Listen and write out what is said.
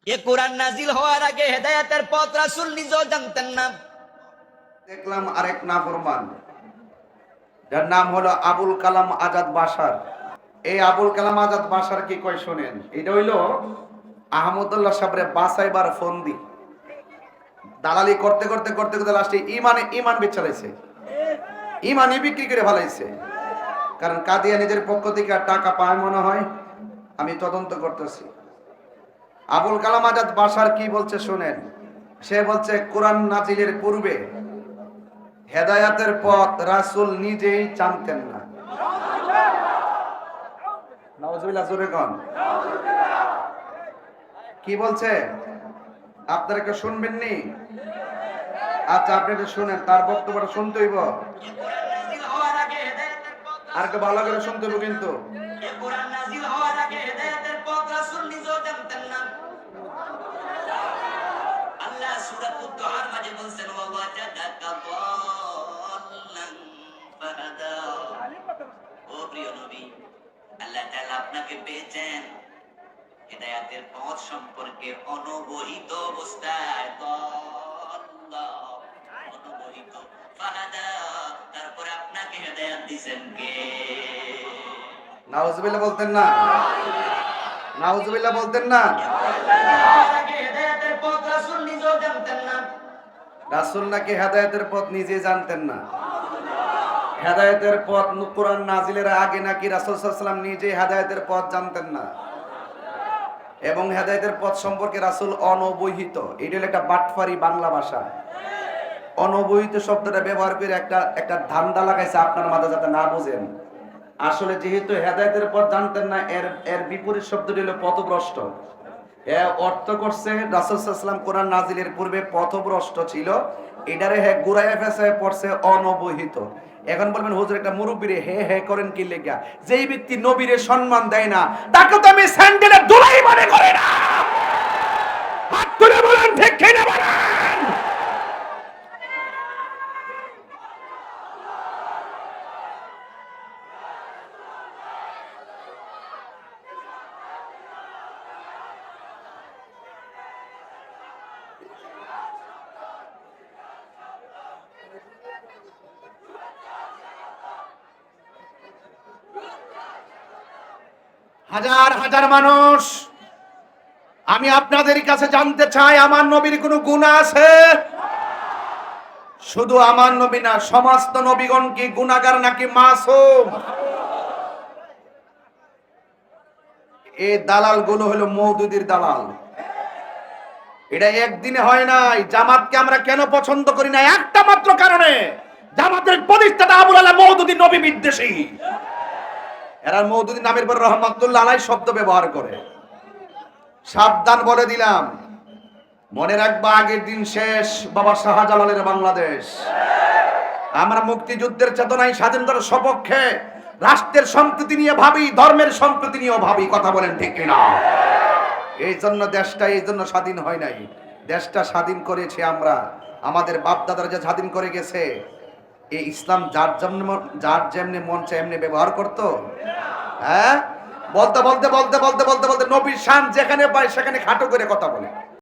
এ কোরআন নাজিল হওয়ার আগে হেদায়েতের পথ রাসূল নিজেও জানতেন না। দেখলাম আরেক নাফরমান, যার নাম হলো আবুল কালাম আজাদ বাশার। এই আবুল কালাম আজাদ বাশার কি কয় শোনেন। এটা হইলো আহমদুল্লাহ সাহেবের বাসাইবার ফন্দি। দালালি করতে করতে করতে করতে লাস্টে ইমান বেচালাইছে, ইমানই বিক্রি করে ফেলাইছে। কারণ কাদিয়ানীদের পক্ষ থেকে আর টাকা পায় মনে হয়, আমি তদন্ত করতেছি। আবুল কালাম আজাদ বাশার কি বলছে শোনেন। সে বলছে কোরআন নাজিলের পূর্বে হেদায়াতের পথ রাসূল নিজেই জানতেন না। নাউজুবিল্লাহ, জোরে কোন। কি বলছে আপনারা কি শুনবেন নি? আচ্ছা আপনি এটা শুনেন, তার বক্তব্যটা শুনতে হইব, কোরআন নাজিল হওয়ার আগে হেদায়েতের পথ আর একটু ভালো করে শুনতে হইব কিন্তু। কোরআন নাজিল হওয়ার আগে হেদায়েতের পথ রাসূল নিজেও জানতেন না। আল্লাহ সূরাতুদ দুহার মাঝে বলছেন ওয়া ওয়াজাদাকা দাল্লান ফাহাদা। ও প্রিয় নবী, আল্লাহ তাআলা আপনাকে পেয়েছেন হেদায়েতের পথ সম্পর্কে অনবহিত অবস্থায়। অনবহিত ফাহাদা, তারপরে আপনাকে হেদায়েত দিবেন কে? নাউজুবিল্লাহ বলতেন না, নাউজুবিল্লাহ বলতেন না। হেদায়েতের পথ রাসূল নিজেও জানতেন না। রাসূল নাকি হেদায়েতের পথ নিজে জানতেন না। হেদায়েতের পথ কোরআন নাজিলের আগে নাকি রাসূল সাল্লাল্লাহু আলাইহি ওয়াসাল্লাম নিজে হেদায়েতের পথ জানতেন না, এবং হেদায়েতের পথ সম্পর্কে রাসূল অনবহিত। এটা হলো একটা বাটফারি বাংলা ভাষা। অনবহিত শব্দটা ব্যবহার করে একটা ধান্দা লাগাইছে আপনার মাঝে যাতে না বোঝেন। আসলে যেহেতু হেদায়েতের পথ জানতেন না, এর বিপরীত শব্দটি হলো পথভ্রষ্ট। এর অর্থ করছে রাসূল সাল্লাল্লাহু আলাইহি ওয়াসাল্লাম কোরআন নাজিলের পূর্বে পথভ্রষ্ট ছিল, এটারে গুরাইয়া ফেসায় পড়ছে অনবহিত। এখন বলবেন হুজুর একটা মুরব্বিরে হে করেন কি লেগা? যেই ব্যক্তি নবীরে সম্মান দেয় না তাকে তো আমি স্যান্ডেলের ধুলাই মনে করি না। হাত তুলে বলেন ঠিক কিনা বলেন। হাজার হাজার মানুষ, আমি আপনাদের কাছে জানতে চাই আমার নবীর কোনো গুনাহ আছে? শুধু আমার নবী না, সমস্ত নবীগণ কি গুনাহগার নাকি মাসুম? এই দালাল গুলো হলো মওদুদির দালাল। এটা একদিনে হয় নাই। জামাতকে আমরা কেন পছন্দ করি না? একটা মাত্র কারণে, জামাতের প্রতিষ্ঠাতা আবুল আলা মওদুদি নবী বিদ্বেষী। এরা মওদুদি নামের পর রহমাতুল্লাহ আলাইহি শব্দ ব্যবহার করে। সাবধান বলে দিলাম, মনে রাখবা আগের দিন শেষ, বাবা শাহজালালের বাংলাদেশ। আমরা মুক্তিযুদ্ধের চেতনায় স্বাধীনতার সপক্ষে, রাষ্ট্রের সম্প্রীতি নিয়ে ভাবি, ধর্মের সম্প্রীতি নিয়েও ভাবি। কথা বলেন ঠিক কিনা? এই জন্য দেশটা এই জন্য স্বাধীন হয় নাই। দেশটা স্বাধীন করেছে আমরা, আমাদের বাপ দাদারা যে স্বাধীন করে গেছে। এই ইসলাম যার যেমনি মন চায় এমনি ব্যবহার করতো। হ্যাঁ, বলতে বলতে বলতে বলতে বলতে বলতে নবীর শান যেখানে পায় সেখানে খাটো করে কথা বলে।